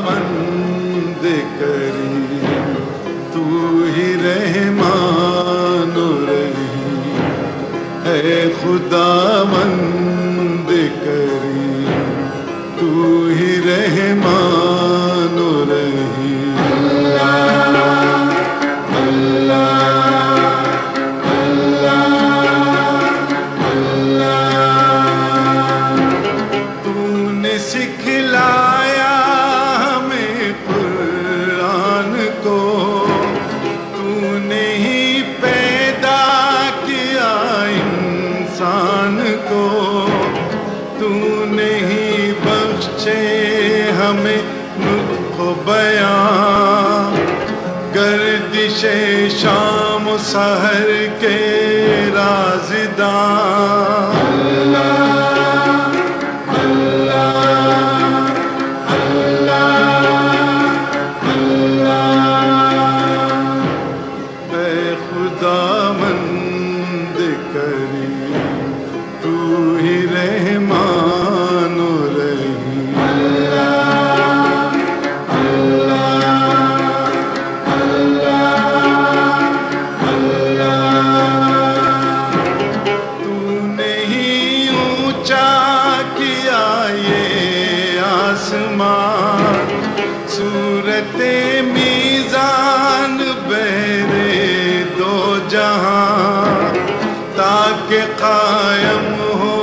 خداوند کریم تو ہی رحمان و رحیم، اے خداوند کریم تو ہی رحمان و رحیم۔ سکھلایا ہمیں قرآن کو، تو نے ہی پیدا کیا انسان کو، تو نے ہی بخشے ہمیں نطق و بیان، گردش شام و سحر کے رازداں۔ خداوند کریم تو ہی رحمان و رحیم۔ تو نے ہی اونچا کیا یہ آسمان، صورت میزان بہرے دو جہاں، تاکہ قائم ہو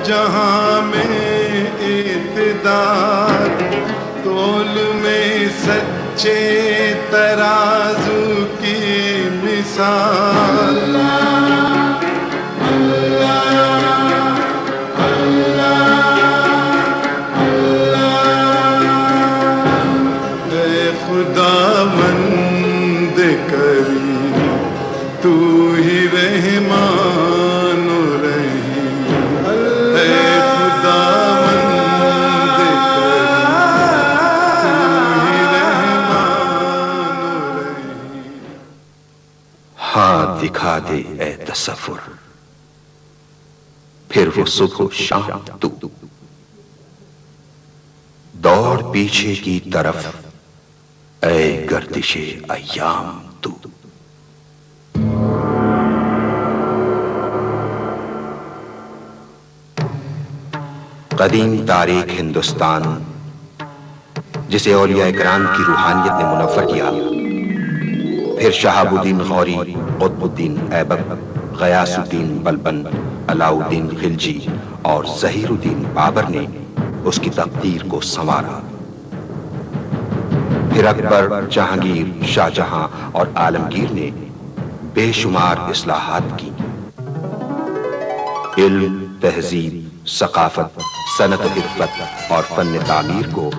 جہاں میں اعتدال، تول میں سچے ترازو کی مثال۔ خداوند کریم تو ہی رحمان و رحیم، اے خداوند کریم تو ہی رحمان و رحیم۔ ہاں دکھا دے اے تصور، پھر وہ صبح و شام تو، دوڑ پیچھے کی طرف اے گردش ایام تو۔ قدیم تاریخ ہندوستان جسے اولیاء کرام کی روحانیت نے منور کیا، پھر شہاب الدین غوری، قطب الدین ایبک، غیاث الدین بلبن، علاء الدین خلجی اور ظہیر الدین بابر نے اس کی تقدیر کو سنوارا۔ پھر اکبر، جہانگیر، شاہ جہاں اور عالمگیر نے بے شمار اصلاحات کی، علم، تہذیب، ثقافت، صنعت و حرفت اور فن تعمیر کو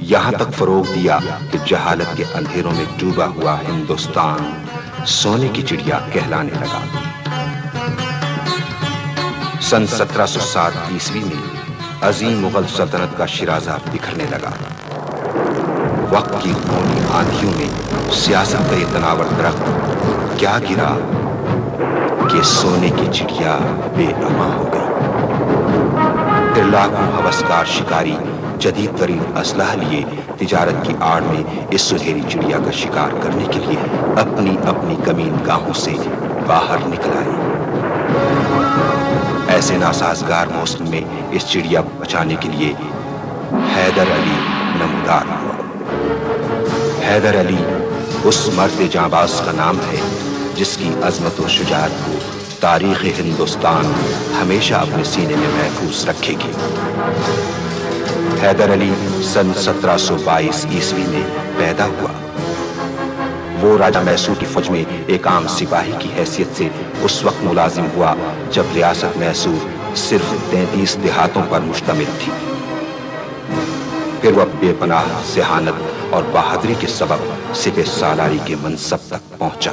یہاں تک فروغ دیا کہ جہالت کے اندھیروں میں ڈوبا ہوا ہندوستان سونے کی چڑیا کہلانے لگا۔ سن 1707 عیسوی میں عظیم مغل سلطنت کا شیرازہ بکھرنے لگا۔ وقت کی خونی آندھیوں میں سیاست کا یہ تناور درخت کیا گرا کہ سونے کی چڑیا بے امان ہو گئی۔ پھر لاکھوں ہوسکار شکاری جدید ترین اسلحہ لیے تجارت کی آڑ میں اس سنہری چڑیا کا شکار کرنے کے لیے اپنی اپنی کمین گاہوں سے باہر نکل آئے۔ ایسے ناسازگار موسم میں اس چڑیا کو بچانے کے لیے حیدر علی نمودار ہوا۔ حیدر علی اس مرد جانباز کا نام ہے جس کی عظمت و شجاعت کو تاریخ ہندوستان ہمیشہ اپنے سینے میں محفوظ رکھے گی۔ حیدر علی سن 1722 عیسوی میں پیدا ہوا۔ وہ راجہ میسور کی فوج میں ایک عام سپاہی کی حیثیت سے اس وقت ملازم ہوا جب ریاست میسور صرف 33 دیہاتوں پر مشتمل تھی۔ پھر وہ بے پناہ ذہانت اور بہادری کے سبب سپہ سالاری کے منصب تک پہنچا۔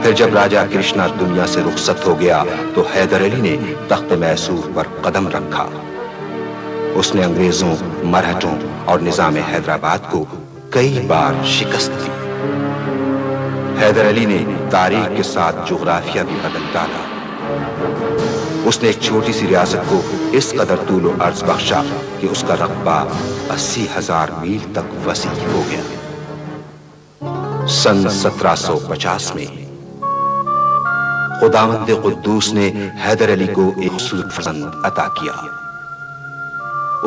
پھر جب راجہ کرشنا دنیا سے رخصت ہو گیا تو حیدر علی نے تخت میسور پر قدم رکھا۔ اس نے انگریزوں، مرہٹوں اور نظام حیدرآباد کو کئی بار شکست دی۔ حیدر علی نے تاریخ کے ساتھ جغرافیہ بھی بدل ڈالا۔ اس نے ایک چھوٹی سی ریاست کو اس قدر طول و عرض بخشا کہ اس کا رقبہ 80,000 میل تک وسیع ہو گیا۔ سن 1750 میں خداوند قدوس نے حیدر علی کو ایک خوبصورت فرزند عطا کیا۔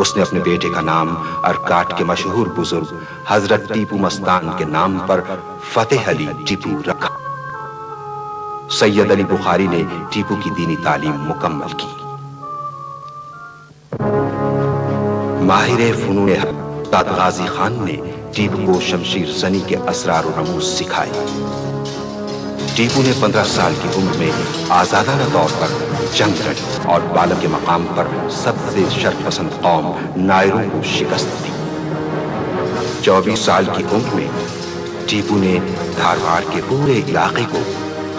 اس نے اپنے بیٹے کا نام ارکاٹ کے مشہور بزرگ حضرت ٹیپو مستان کے نام پر فتح علی ٹیپو رکھا۔ سید علی بخاری نے ٹیپو کی دینی تعلیم مکمل کی۔ ماہر فنون استاد غازی خان نے ٹیپو کو شمشیر زنی کے اسرار و رموز سکھائے۔ ٹیپو نے 15 سال کی عمر میں آزادانہ طور پر جنگ لڑی اور بالغ کے مقام پر سب سے شرف پسند قوم نائروں کو شکست دی۔ 24 سال کی عمر میں ٹیپو نے دھارواڑ کے پورے علاقے کو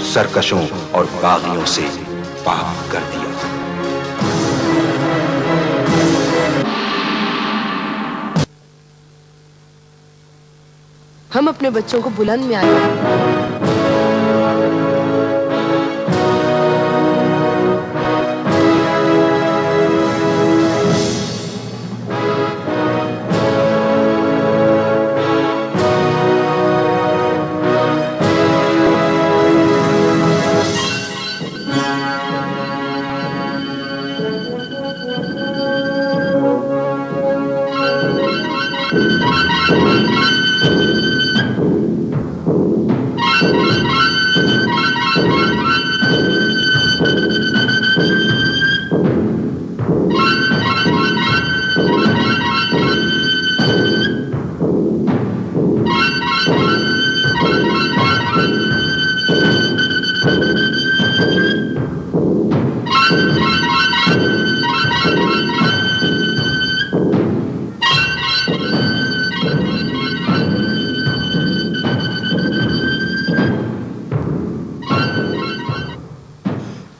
سرکشوں اور باغیوں سے پاک کر دیا۔ ہم اپنے بچوں کو بلند میں آئے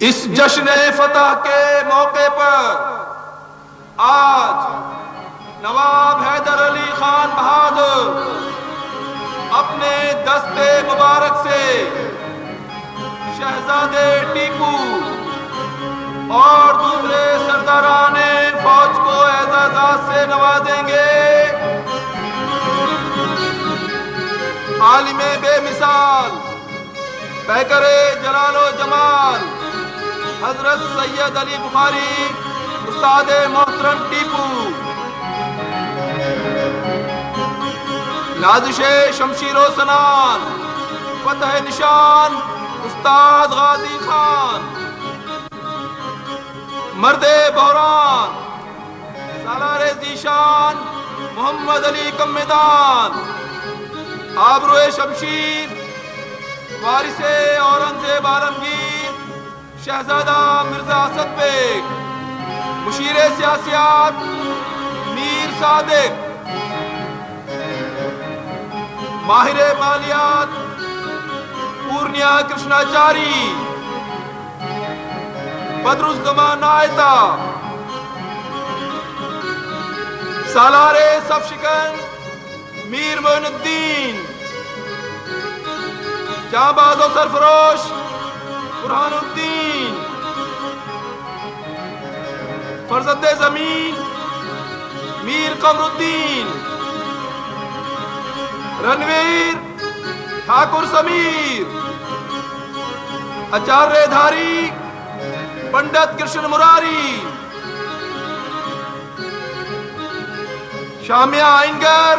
اس جشن فتح کے موقع پر آج نواب حیدر علی خان بہادر اپنے دستے مبارک سے شہزادے ٹیپو اور دوسرے سرداران فوج کو اعزازات سے نوازیں گے۔ عالم بے مثال، پیکر جلال و جمال حضرت سید علی بخاری استاد محترم ٹیپو، نازش شمشیر و سنان فتح نشان استاد غازی خان، مرد بحران سالار ذیشان محمد علی کمیدان، آبرو شمشیر وارث اورنگزیب عالمگیر شہزادہ مرزا اسد بیگ، مشیر سیاسیات میر صادق، ماہر مالیات پورنیا کرشناچاری، بدرالزمان نائتا، سالار صف شکن میر معین الدین، جانباز و سرفروش برہان الدین، فرزند زمین میر قمر الدین، رنویر ٹھاکر سمیر، آچاریہ دھاری پنڈت کرشن مراری، شامیہ آئینگر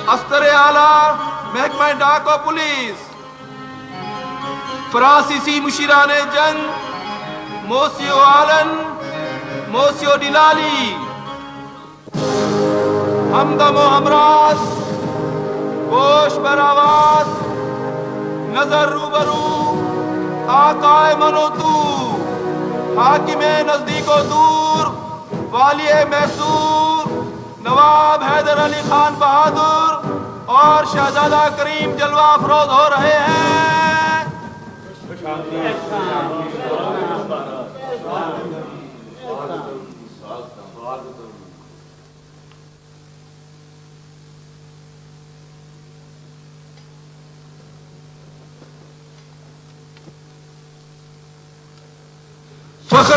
افسر اعلیٰ محکمہ ڈاک و پولیس، فرانسیسی مشیران جنگ موسیو آلن، موسیو ڈیلالی، ہمدم و ہمراز گوش بر آواز نظر روبرو آقائے منوتو، حاکم نزدیک و دور والی میسور نواب حیدر علی خان بہادر اور شہزادہ کریم جلوہ افروز ہو رہے ہیں۔ فخر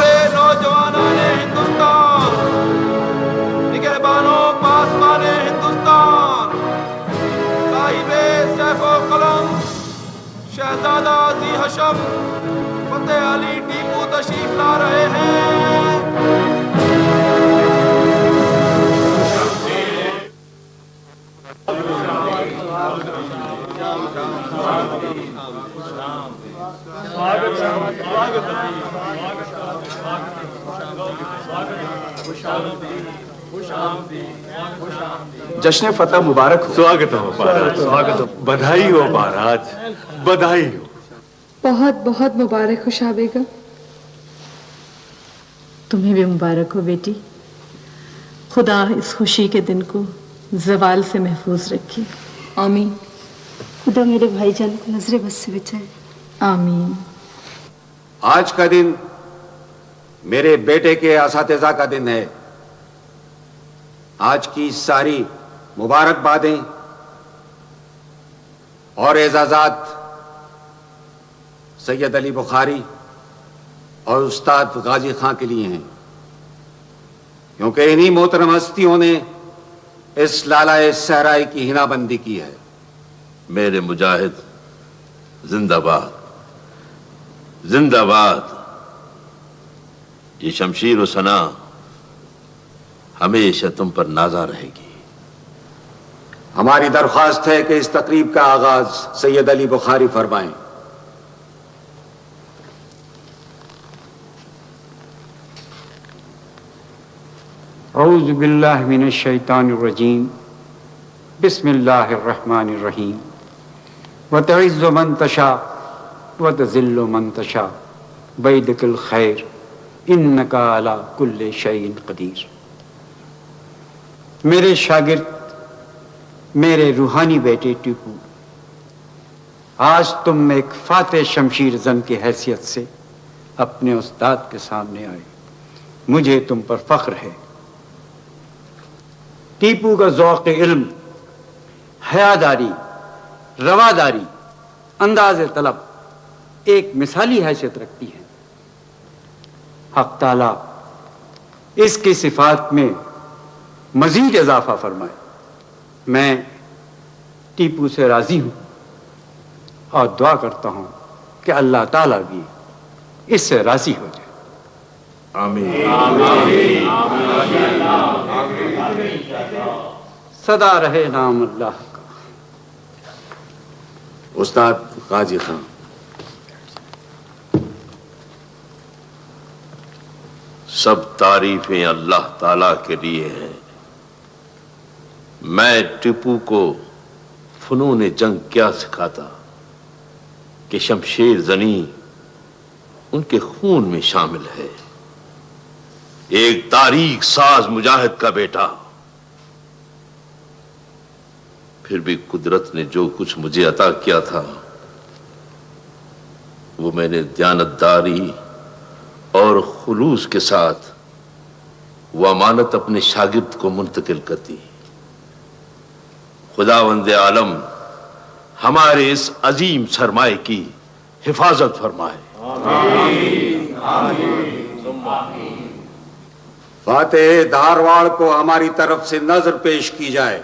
शहजादा जी हशम फतेह अली टीपू तशरीफ ला रहे हैं। जश्न फतह मुबारक हो। स्वागत हो महाराज, स्वागत हो, बधाई हो महाराज, बधाई हो। बहुत बहुत मुबारक हो शाह बेगम। तुम्हें भी मुबारक हो बेटी। खुदा इस खुशी के दिन को ज़वाल से महफूज रखे। आमीन। खुदा मेरे भाईजान को नजरे बस से बचाए। आमीन। आज का दिन मेरे बेटे के असातिज़ा का दिन है। आज की सारी मुबारकबादें और एजाज़ात सैयद अली बुखारी और उस्ताद गाजी खां के लिए हैं, क्योंकि इन्हीं मोहतरम हस्तियों ने इस लालाए सहराई की हिनाबंदी की है। मेरे मुजाहिद जिंदाबाद, जिंदाबाद। ये शमशीर और सना हमेशा तुम पर नाजा रहेगी। हमारी दरख्वास्त है कि इस तकरीब का आगाज सैयद अली बुखारी फरमाएं। औज़ु बिल्लाहि मिनश शैतानिर रजीम, बिस्मिल्लाहिर रहमानिर रहीम। व तुइज़्ज़ु मन तशा व तुज़िल्लु मन तशा बियदिकिल खैर इन्नका अला कुल्लि शैइन कदीर। मेरे शागिर्द, मेरे रूहानी बेटे टीपू, आज तुम एक फातेह शमशीर जन की हैसियत से अपने उस्ताद के सामने आए। मुझे तुम पर फख्र है। टीपू का ज़ौक़ इल्म, हयादारी, रवादारी, अंदाज़ तलब एक मिसाली हैसियत रखती है। हक़ ताला इसकी सिफात में मजीद इजाफा फरमाए। मैं टीपू से राजी हूं और दुआ करता हूं कि अल्लाह ताला भी इससे राजी हो जाए। आमीन। सदा रहे नाम अल्लाह का। उस्ताद गाजी खां। सब तारीफें अल्लाह ताला के लिए हैं। मैं टीपू को फनून जंग क्या सिखाता कि शमशेर जनी उनके खून में शामिल है। एक तारीख साज मुजाहिद का बेटा। फिर भी कुदरत ने जो कुछ मुझे अता किया था वो मैंने दयानतदारी और खुलूस के साथ वो अमानत अपने शागिर्द को मुंतकिल कर दी। खुदावंद आलम हमारे इस अजीम सरमाए की हिफाजत फरमाए। आमीन, आमीन। फातेह धारवाड़ को हमारी तरफ से नजर पेश की जाए।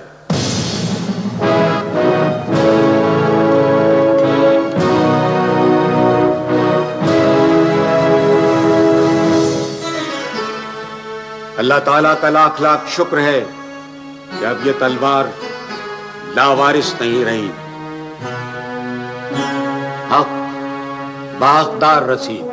अल्लाह ताला का लाख लाख शुक्र है कि अब ये तलवार लावारिस नहीं रही। हक बागदार रसीद।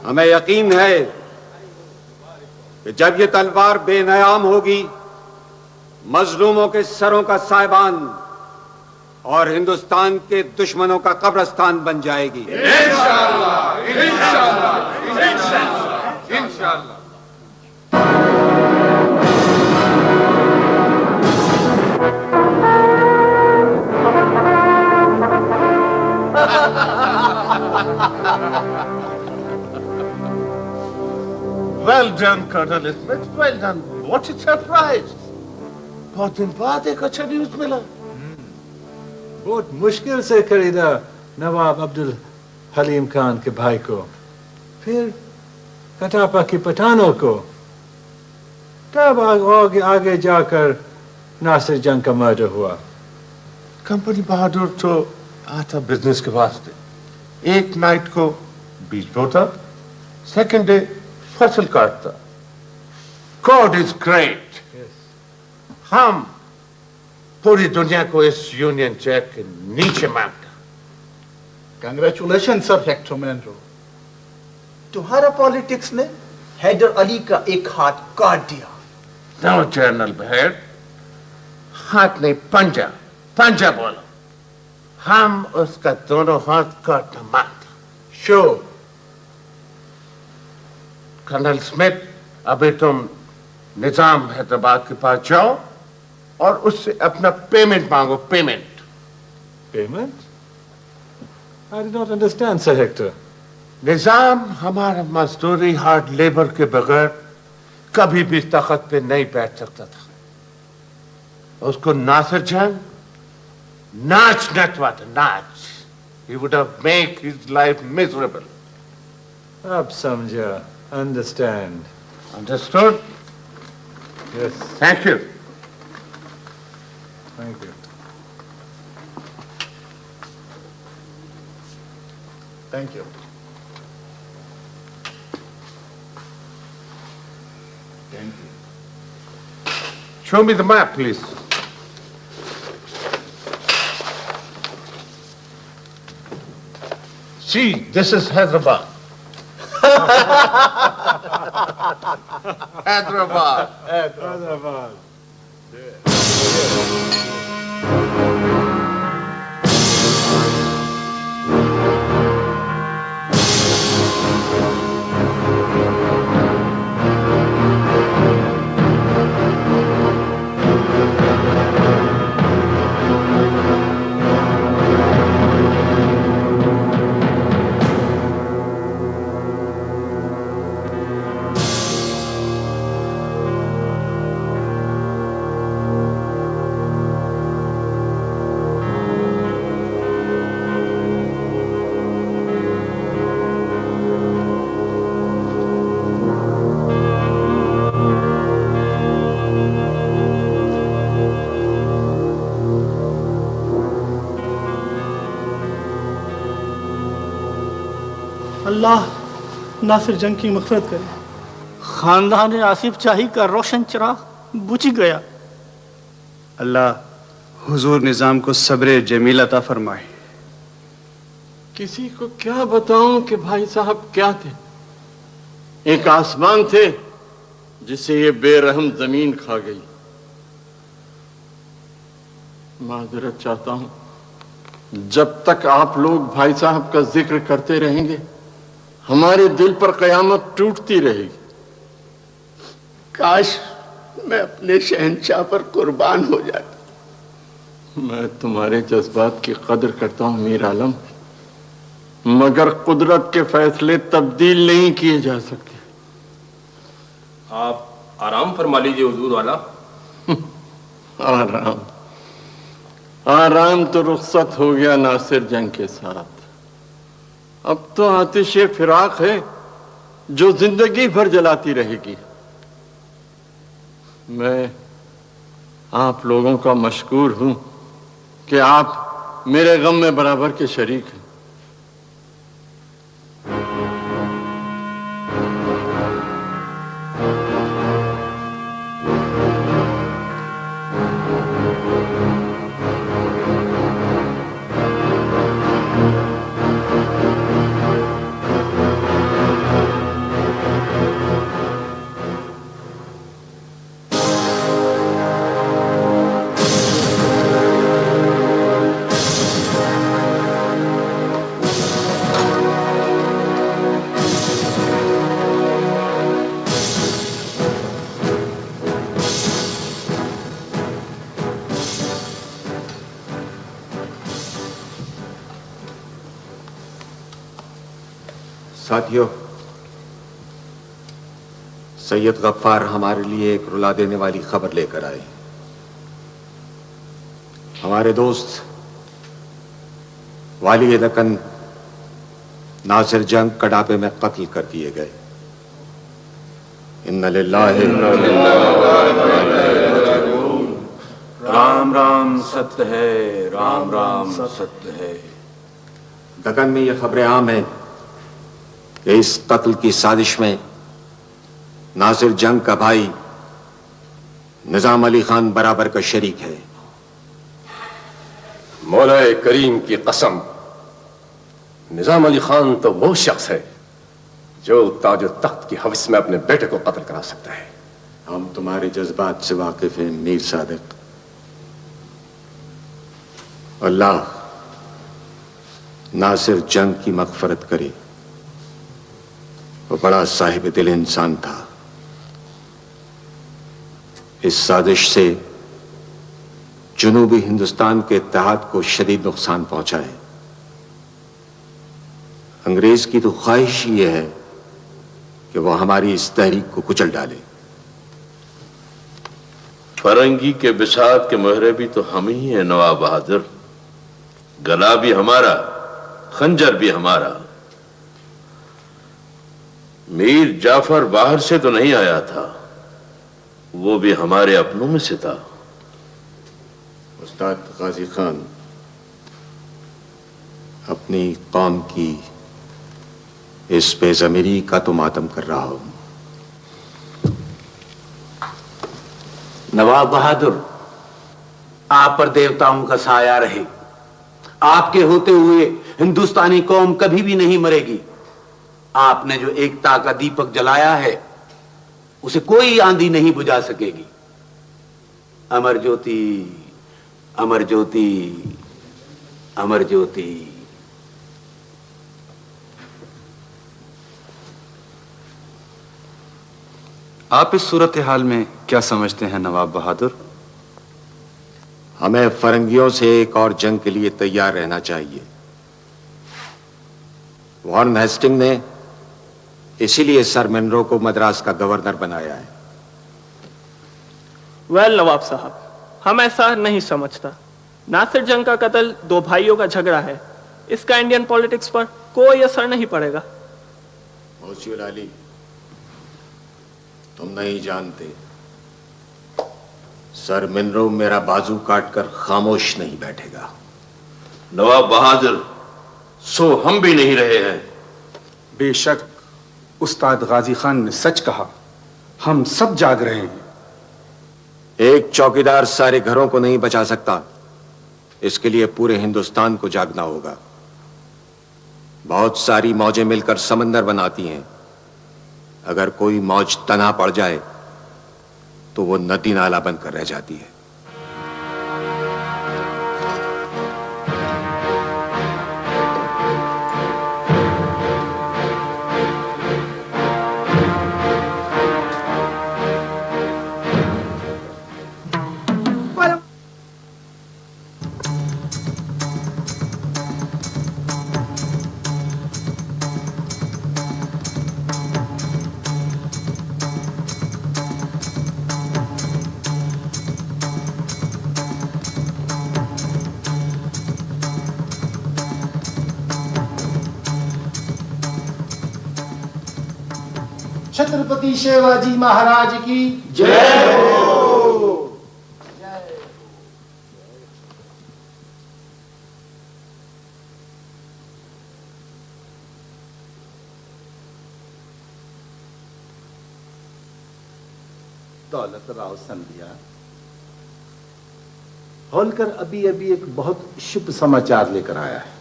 हमें यकीन है कि जब ये तलवार बेनयाम होगी, मजलूमों के सरों का साहिबान और हिंदुस्तान के दुश्मनों का कब्रस्तान बन जाएगी। इंशाअल्लाह, इंशाअल्लाह, इंशाअल्लाह, इंशाअल्लाह। Well done, Colonel Smith. Well done. What a surprise. बहुत दिन बाद एक अच्छा न्यूज मिला। बहुत मुश्किल से खरीदा नवाब अब्दुल हलीम खान के भाई को, फिर कटापा की पठानों को, तब आगे जाकर नासिर जंग का मर्डर हुआ। कंपनी बहादुर तो आता बिजनेस के वास्ते, एक नाइट को बीज बोता, सेकंड डे फसल काटता। God is great. हम पूरी दुनिया को इस यूनियन जैक के नीचे मांगता। कंग्रेचुलेशन सर हेक्टर मैनरो, तुम्हारा पॉलिटिक्स ने हैदर अली का एक हाथ काट दिया। नो जनरल बहेर, हाथ नहीं पंजा, पंजा बोलो। हम उसका दोनों हाथ काटना मांगते। श्योर। कर्नल स्मिथ, अभी तुम निजाम हैदराबाद के पास जाओ और उससे अपना पेमेंट मांगो। Payment. Payment? I do not understand, Sir Hector. निजाम हमारा मजदूरी हार्ड लेबर के बगैर कभी भी तख्त पे नहीं बैठ सकता था। उसको नासिर जंग नाच नचवा था, नाच। He would have made his life miserable. अब समझा, understand. Understood? Yes. Thank you. Thank you. Thank you. Thank you. Show me the map, please. See, this is Hyderabad. Hyderabad. Hyderabad. अल्लाह नासिर जंग की मग़फ़िरत करे। खानदान आसिफ शाही का रोशन चिराग बुझ गया। अल्लाह हुजूर निज़ाम को सब्र जमील अता फरमाए। किसी को क्या बताऊं कि भाई साहब क्या थे। एक आसमान थे जिसे ये बेरहम जमीन खा गई। माजरत चाहता हूं, जब तक आप लोग भाई साहब का जिक्र करते रहेंगे हमारे दिल पर कयामत टूटती रहेगी। काश मैं अपने शहंशाह पर कुर्बान हो जाता। मैं तुम्हारे जज्बात की कदर करता हूं मीर आलम, मगर कुदरत के फैसले तब्दील नहीं किए जा सकते। आप आराम फरमा लीजिए हुजूर वाला। आराम आराम तो रुखसत हो गया नासिर जंग के साथ। अब तो आतिश फिराक है जो जिंदगी भर जलाती रहेगी। मैं आप लोगों का मशकूर हूं कि आप मेरे गम में बराबर के शरीक हैं। साथियों, सैयद गफ्फार हमारे लिए एक रुला देने वाली खबर लेकर आए। ہمارے دوست والی دکن ناصر جنگ کڈاپے میں قتل کر دیے گئے. ان للہ رام رام ستیہ ہے، رام رام ستیہ ہے. دکن میں یہ خبریں عام ہیں کہ اس قتل کی سازش میں ناصر جنگ کا بھائی نظام علی خان برابر کا شریک ہے. مولا کریم کی قسم، نظام علی خان تو وہ شخص ہے جو تاج و تخت کی ہوس میں اپنے بیٹے کو قتل کرا سکتا ہے. ہم تمہارے جذبات سے واقف ہیں میر صادق. اللہ ناصر جنگ کی مغفرت کرے. وہ بڑا صاحب دل انسان تھا. اس سازش سے جنوبی ہندوستان کے اتحاد کو شدید نقصان پہنچا ہے. انگریز کی تو خواہش یہ ہے کہ وہ ہماری اس تحریک کو کچل ڈالے. فرنگی کے بساط کے مہرے بھی تو ہم ہی ہیں نواب بہادر. گلا بھی ہمارا، خنجر بھی ہمارا. میر جعفر باہر سے تو نہیں آیا تھا، وہ بھی ہمارے اپنوں میں سے تھا. استاد غازی خان، اپنی قوم کی اس بے ضمیری کا تو ماتم کر رہا ہوں. نواب بہادر، آپ پر دیوتاؤں کا سایہ رہے. آپ کے ہوتے ہوئے ہندوستانی قوم کبھی بھی نہیں مرے گی. آپ نے جو ایکتا کا دیپک جلایا ہے اسے کوئی آندھی نہیں بجھا سکے گی. امر جوتی، امر جوتی، امر جوتی. آپ اس صورتحال میں کیا سمجھتے ہیں نواب بہادر؟ ہمیں فرنگیوں سے ایک اور جنگ کے لیے تیار رہنا چاہیے. وارن ہیسٹنگ نے اسی لیے سر منرو کو مدراس کا گورنر بنایا ہے. ویل نواب صاحب، ہم ایسا نہیں سمجھتا. ناصر جنگ کا قتل دو بھائیوں کا جھگڑا ہے، اس کا انڈین پالیٹکس پر کوئی اثر نہیں پڑے گا. موسی علی، تم نہیں جانتے، سر منرو میرا بازو کاٹ کر خاموش نہیں بیٹھے گا. نواب بہادر، سو ہم بھی نہیں رہے ہیں. بے شک استاد غازی خان نے سچ کہا، ہم سب جاگ رہے ہیں. ایک چوکیدار سارے گھروں کو نہیں بچا سکتا، اس کے لیے پورے ہندوستان کو جاگنا ہوگا. بہت ساری موجیں مل کر سمندر بناتی ہیں. اگر کوئی موج تنہا پڑ جائے تو وہ ندی نالا بن کر رہ جاتی ہے. چھترپتی شیواجی مہاراج کی جے ہو. دولت راؤ سندھیا، ہولکر ابھی ایک بہت شبھ سماچار لے کر آیا ہے.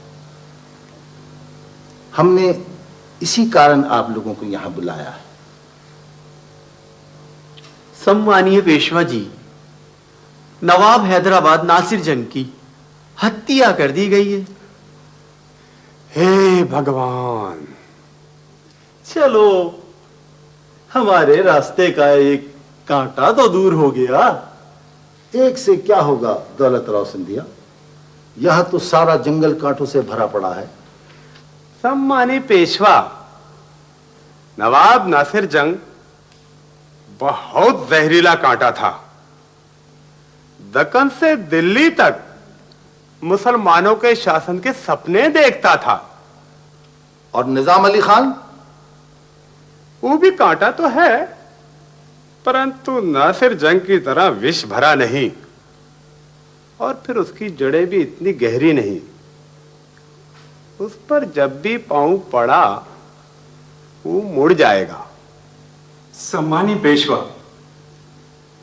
ہم نے اسی کارن آپ لوگوں کو یہاں بلایا ہے. سمانیہ پیشوا جی، نواب حیدرآباد ناصر جنگ کی ہتیا کر دی گئی ہے. हे भगवान, चलो हमारे रास्ते का एक कांटा तो दूर हो गया. ایک سے کیا ہوگا دولت راؤ سندھیا، یہاں تو سارا جنگل کانٹوں سے بھرا پڑا ہے. सम्मानी पेशवा, नवाब नासिर जंग बहुत जहरीला कांटा था. दक्कन से दिल्ली तक मुसलमानों के शासन के सपने देखता था। और निजाम अली खान? वो भी कांटा तो है, परंतु नासिर जंग की तरह विष भरा नहीं, और फिर उसकी जड़ें भी इतनी गहरी नहीं। उस पर जब भी पांव पड़ा वो मुड़ जाएगा। सम्मानी पेशवा,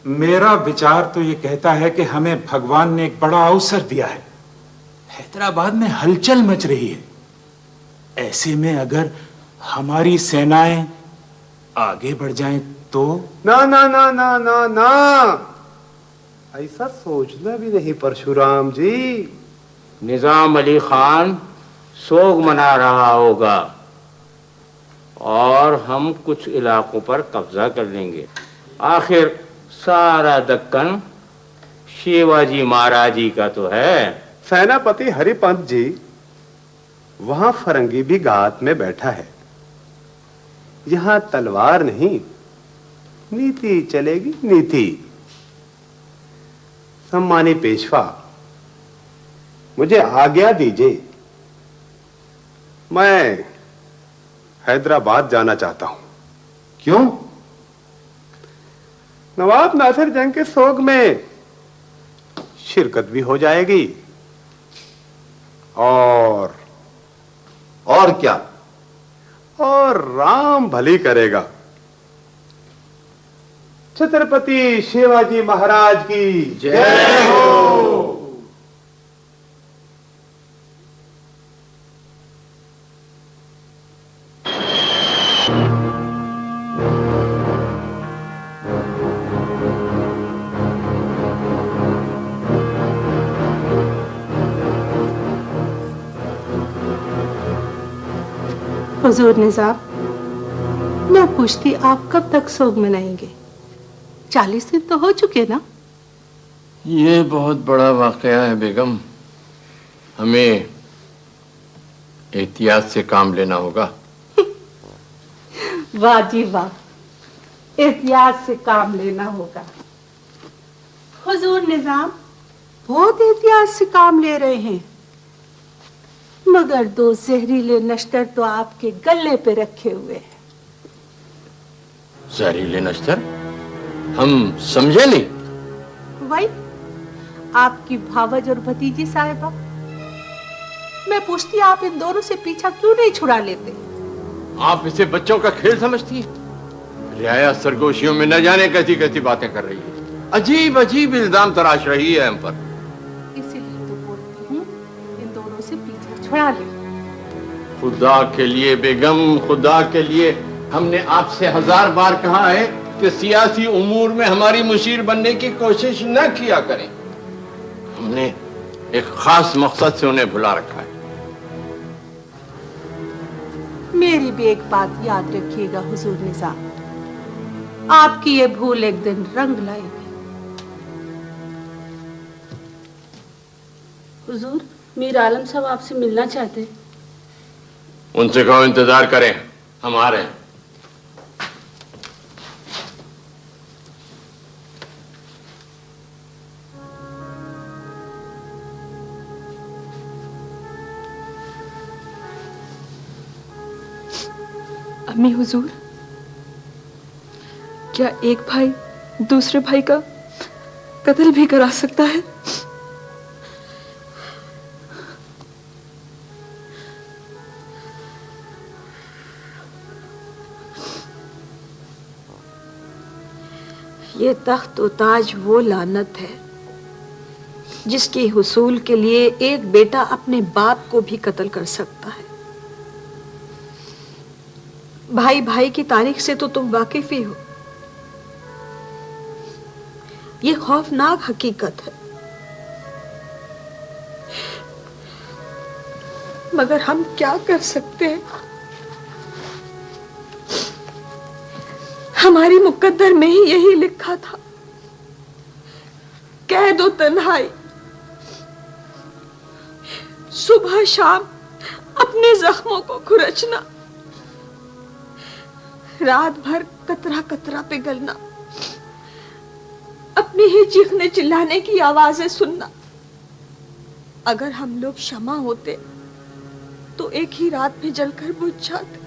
मेरा विचार तो ये कहता है कि हमें भगवान ने एक बड़ा अवसर दिया है। हैदराबाद में हलचल मच रही है। ऐसे में अगर हमारी सेनाएं आगे बढ़ जाएं तो? ना ना ना ना ना ना, ऐसा सोचना भी नहीं परशुराम जी। निजाम अली खान सोग मना रहा होगा और हम कुछ इलाकों पर कब्जा कर लेंगे। आखिर सारा दक्कन शिवाजी महाराज जी का तो है। सेनापति हरिपंत जी वहां फरंगी भी घात में बैठा है। यहां तलवार नहीं, नीति चलेगी, नीति। सम्मानी पेशवा, मुझे आज्ञा दीजिए, मैं हैदराबाद जाना चाहता हूं। क्यों? नवाब नासिर जंग के सोग में शिरकत भी हो जाएगी और क्या? और राम भली करेगा। छत्रपति शिवाजी महाराज की जय हो। हुजूर निजाम, मैं पूछती आप कब तक सोग मनाएंगे? 40 दिन तो हो चुके ना? ये बहुत बड़ा वाकया है बेगम, हमें एहतियात से काम लेना होगा। वाह जी वाह, एहतियात से काम लेना होगा। हुजूर निजाम बहुत एहतियात से काम ले रहे हैं, मगर 2 जहरीले नश्तर तो आपके गले पे रखे हुए हैं। जहरीले नश्तर? हम समझे नहीं। वही आपकी भावज और भतीजी साहिबा। मैं पूछती आप इन दोनों से पीछा क्यों नहीं छुड़ा लेते? आप इसे बच्चों का खेल समझती हैं? रियाया सरगोशियों में न जाने कैसी कैसी बातें कर रही है, अजीब अजीब इल्जाम तराश रही है हम पर। इसीलिए तो बोलती हूँ इन दोनों से पीछा छुड़ा ले। खुदा के लिए बेगम, खुदा के लिए, हमने आपसे 1000 बार कहा है कि सियासी उमूर में हमारी मुशीर बनने की कोशिश न किया करें। हमने एक खास मकसद से उन्हें भुला रखा है। मेरी भी एक बात याद रखिएगा हुजूर निजाम, आपकी ये भूल एक दिन रंग लाएगी। हुजूर, मीर आलम साहब आपसे मिलना चाहते हैं। उनसे कहो इंतजार करें, हम आ रहे हैं। अम्मी हुजूर, क्या एक भाई दूसरे भाई का कत्ल भी करा सकता है? ये तख्त व ताज वो लानत है जिसके हुसूल के लिए एक बेटा अपने बाप को भी कत्ल कर सकता है। भाई भाई की तारीख से तो तुम वाकिफ ही हो। ये खौफनाक हकीकत है, मगर हम क्या कर सकते हैं? हमारी मुकद्दर में ही यही लिखा था, कैद व तन्हाई, सुबह शाम अपने जख्मों को खुरचना, रात भर कतरा कतरा पिघलना, अपनी ही चीखने चिल्लाने की आवाजें सुनना। अगर हम लोग क्षमा होते तो एक ही रात में जलकर बुझ जाते।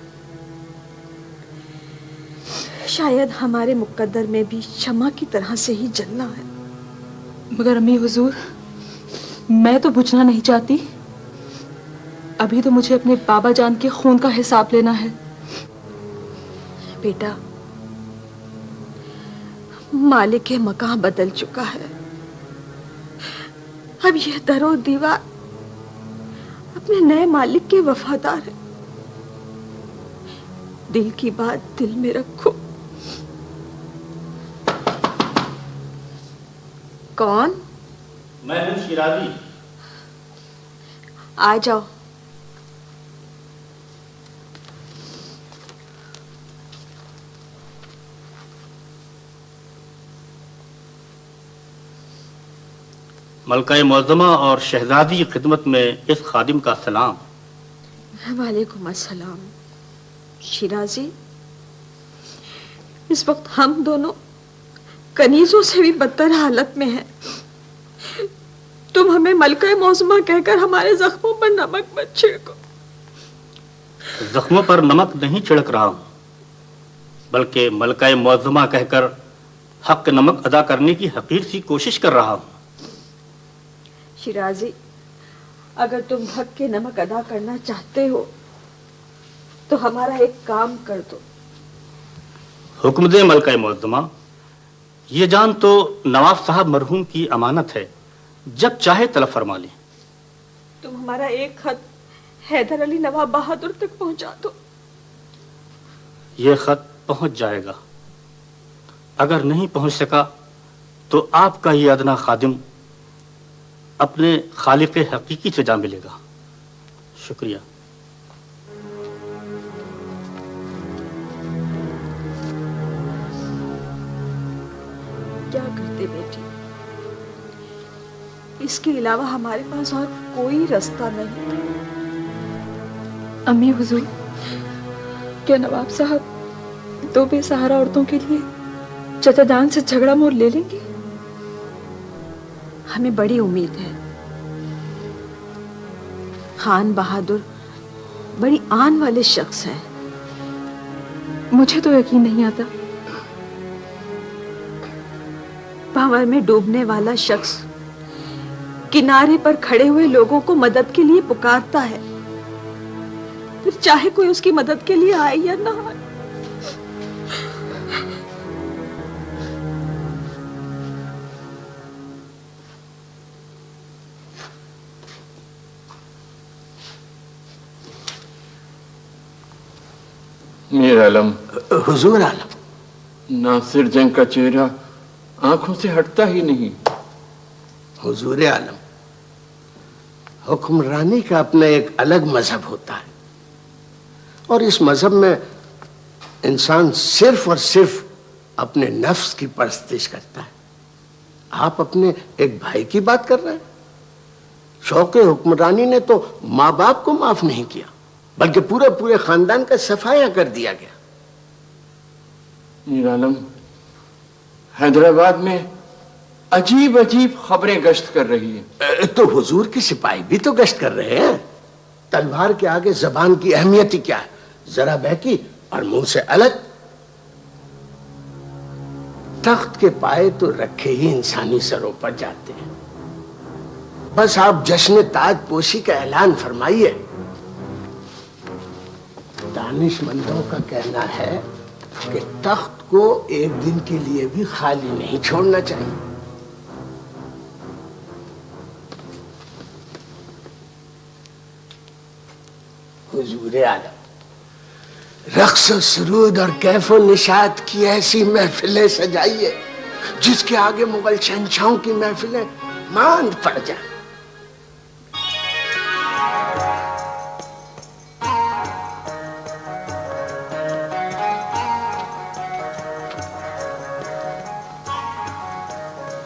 शायद हमारे मुकद्दर में भी क्षमा की तरह से ही जलना है। मगर अम्मी हुजूर, मैं तो बुझना नहीं चाहती। अभी तो मुझे अपने बाबा जान के खून का हिसाब लेना है। बेटा, मालिक के मकान बदल चुका है। अब यह दरो दीवार अपने नए मालिक के वफादार है। दिल की बात दिल में रखो। कौन? मैं हूं शिराजी। आ जाओ। मलका मुअज़्ज़मा और शहजादी की खिदमत में इस खादिम का सलाम। वालेकुम अस्सलाम। शिराजी, इस वक्त हम दोनों कनीजों से भी बदतर हालत में हैं। तुम हमें मलका मुअज़्ज़मा कहकर हमारे जख्मों पर नमक मत छिड़को। जख्मों पर नमक नहीं छिड़क रहा हूं, बल्कि मलका मुअज़्ज़मा कहकर हक नमक अदा करने की हकीर सी कोशिश कर रहा हूं। शिराजी, अगर तुम हक के नमक अदा करना चाहते हो तो हमारा एक काम कर दो। हुक्म दे मलका मुअज़्ज़मा। ये जान तो नवाब साहब मरहूम की अमानत है, जब चाहे तलब फरमा ले। तुम हमारा एक खत हैदर अली नवाब बहादुर तक पहुंचा दो। ये खत पहुंच जाएगा। अगर नहीं पहुंच सका तो आपका ये अदना खादिम अपने खालिक हकीकी से जा मिलेगा। शुक्रिया। क्या करते बेटी, इसके अलावा हमारे पास और कोई रास्ता नहीं था। अम्मी हुजूर, क्या नवाब साहब दो बेसहारा औरतों के लिए चचा जान से झगड़ा मोल ले लेंगे? हमें बड़ी उम्मीद है। खान बहादुर बड़ी आन वाले शख्स हैं। मुझे तो यकीन नहीं आता। भंवर में डूबने वाला शख्स किनारे पर खड़े हुए लोगों को मदद के लिए पुकारता है, फिर चाहे कोई उसकी मदद के लिए आए या ना आए। मीर आलम। हुजूर आलम। नासिर जंग का चेहरा आंखों से हटता ही नहीं। हुजूर आलम, हुक्मरानी का अपना एक अलग मजहब होता है, और इस मजहब में इंसान सिर्फ और सिर्फ अपने नफ्स की परस्तिश करता है। आप अपने एक भाई की बात कर रहे हैं। शौके हुक्मरानी ने तो माँ बाप को माफ नहीं किया, बल्कि पूरे पूरे खानदान का सफाया कर दिया गया। मीर आलम, हैदराबाद में अजीब अजीब खबरें गश्त कर रही है। तो हुजूर के सिपाही भी तो गश्त कर रहे हैं। तलवार के आगे जबान की अहमियत ही क्या है? जरा बहकी और मुंह से अलग। तख्त के पाए तो रखे ही इंसानी सरों पर जाते हैं। बस आप जश्न ताज पोशी का ऐलान फरमाइए। दानिशमंदों का कहना है कि तख्त को एक दिन के लिए भी खाली नहीं छोड़ना चाहिए। हुजूर आलम, रक्स सुरूद और कैफो निशात की ऐसी महफिलें सजाइए जिसके आगे मुगल शहंशाहों की महफिलें मांद पड़ जाए।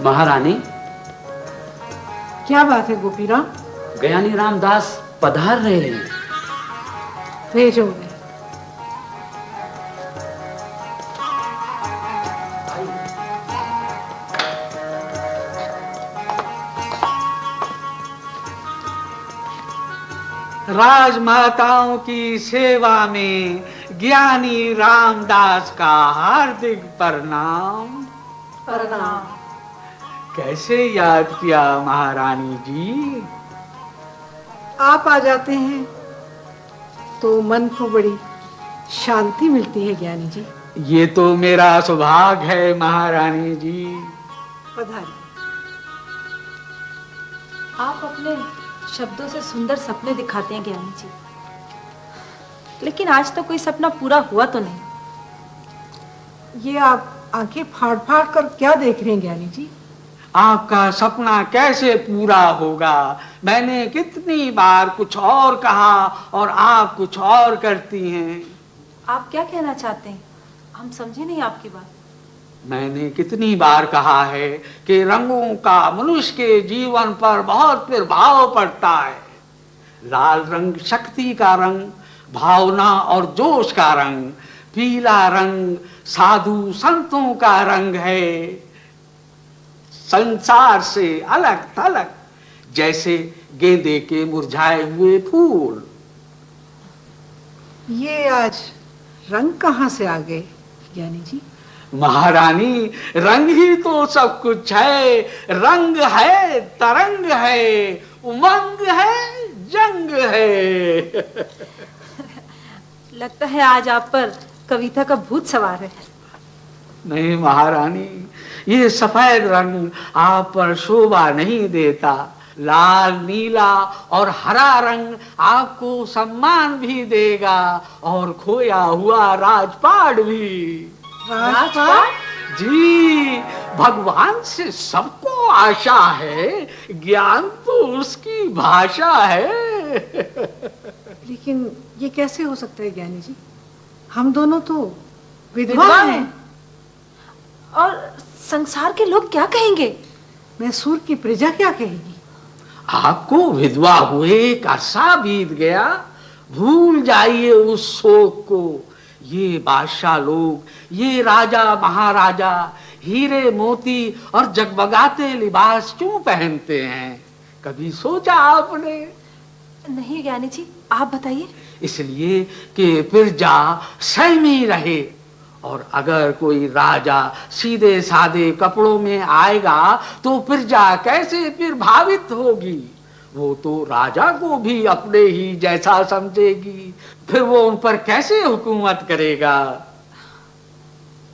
महारानी। क्या बात है गोपीराम? गयानी रामदास पधार रहे हैं। भेजो। राजमाताओं की सेवा में ज्ञानी रामदास का हार्दिक प्रणाम। प्रणाम। कैसे याद किया महारानी जी? आप आ जाते हैं तो मन को बड़ी शांति मिलती है ज्ञानी जी। ये तो मेरा सौभाग्य है महारानी जी। पधारिए। आप अपने शब्दों से सुंदर सपने दिखाते हैं ज्ञानी जी, लेकिन आज तो कोई सपना पूरा हुआ तो नहीं। ये आप आंखें फाड़ फाड़ कर क्या देख रहे हैं ज्ञानी जी? आपका सपना कैसे पूरा होगा? मैंने कितनी बार कुछ और कहा और आप कुछ और करती हैं। आप क्या कहना चाहते हैं? हम समझे नहीं आपकी बात। मैंने कितनी बार कहा है कि रंगों का मनुष्य के जीवन पर बहुत प्रभाव पड़ता है। लाल रंग शक्ति का रंग, भावना और जोश का रंग। पीला रंग साधु संतों का रंग है, संसार से अलग थलग, जैसे गेंदे के मुरझाए हुए फूल। ये आज रंग कहाँ से आ गए ज्ञानी जी? महारानी, रंग ही तो सब कुछ है। रंग है, तरंग है, उमंग है, जंग है। लगता है आज आप पर कविता का भूत सवार है। नहीं महारानी, ये सफेद रंग आप पर शोभा नहीं देता। लाल, नीला और हरा रंग आपको सम्मान भी देगा और खोया हुआ राजपाट भी। राजपाट? जी, भगवान से सबको आशा है, ज्ञान तो उसकी भाषा है। लेकिन ये कैसे हो सकता है ज्ञानी जी? हम दोनों तो विधवा हैं। और संसार के लोग क्या कहेंगे? मैसूर की प्रजा क्या कहेगी? आपको विधवा हुए का सा बीत गया, भूल जाइए उस शोक को। ये बादशाह लोग, ये राजा महाराजा हीरे मोती और जगमगाते लिबास क्यों पहनते हैं? कभी सोचा आपने? नहीं ज्ञानी जी, आप बताइए। इसलिए कि प्रजा संयमी रहे, और अगर कोई राजा सीधे साधे कपड़ों में आएगा तो प्रजा कैसे प्रभावित होगी? वो तो राजा को भी अपने ही जैसा समझेगी, फिर वो उन पर कैसे हुकूमत करेगा?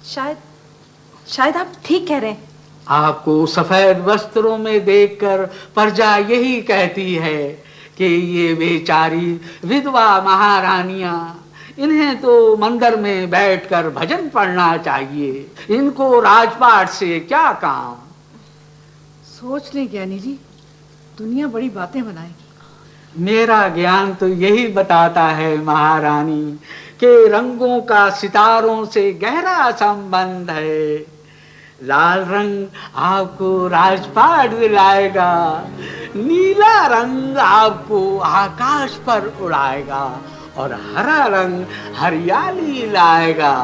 शायद आप ठीक कह रहे हैं। आपको सफेद वस्त्रों में देखकर प्रजा यही कहती है कि ये बेचारी विधवा महारानियां, इन्हें तो मंदिर में बैठकर भजन पढ़ना चाहिए, इनको राजपाट से क्या काम? सोच ले ज्ञानी जी, दुनिया बड़ी बातें बनाएगी। मेरा ज्ञान तो यही बताता है महारानी कि रंगों का सितारों से गहरा संबंध है। लाल रंग आपको राजपाट दिलाएगा, नीला रंग आपको आकाश पर उड़ाएगा और हरा रंग हरियाली लाएगा।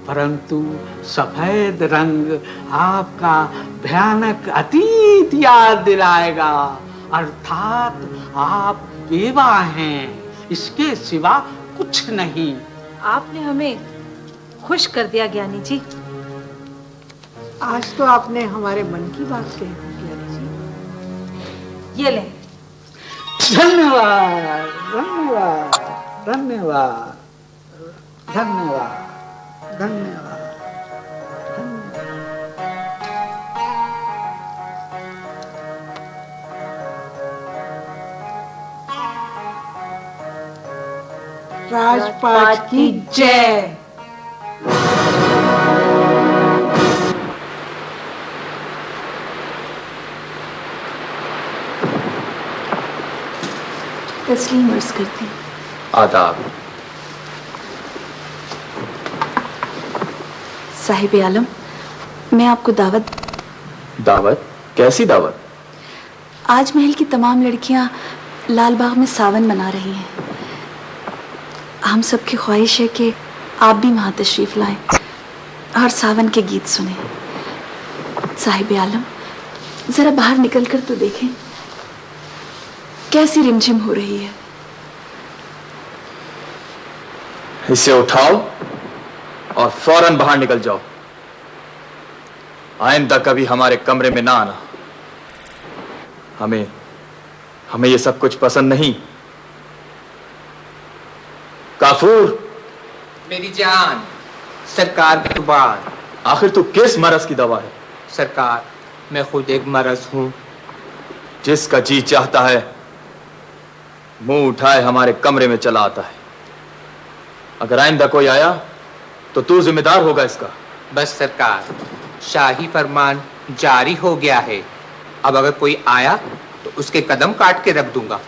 परंतु सफेद रंग आपका भयानक अतीत याद दिलाएगा, अर्थात आप बेवा हैं, इसके सिवा कुछ नहीं। आपने हमें खुश कर दिया ज्ञानी जी। आज तो आपने हमारे मन की बात कही ज्ञानी जी। ये ले। धन्यवाद, धन्यवाद, धन्यवाद, धन्यवाद, धन्यवाद। राजपाट की जय। तस्लीम अर्ज करती हूँ। आदाब। साहिब आलम, मैं आपको दावत। दावत? कैसी दावत? आज महल की तमाम लड़कियां लाल बाग में सावन मना रही हैं। हम सबकी ख्वाहिश है कि आप भी वहां तशरीफ लाएं और सावन के गीत सुने। साहिब आलम, जरा बाहर निकल कर तो देखें। कैसी रिमझिम हो रही है। इसे उठाओ और फौरन बाहर निकल जाओ। आइंदा कभी हमारे कमरे में ना आना। हमें ये सब कुछ पसंद नहीं। काफूर, मेरी जान, सरकार की जुबान। आखिर तू किस मरज की दवा है? सरकार, मैं खुद एक मरज हूं। जिसका जी चाहता है मुंह उठाए हमारे कमरे में चला आता है। अगर आइंदा कोई आया तो तू जिम्मेदार होगा इसका। बस सरकार, शाही फरमान जारी हो गया है। अब अगर कोई आया तो उसके कदम काट के रख दूंगा।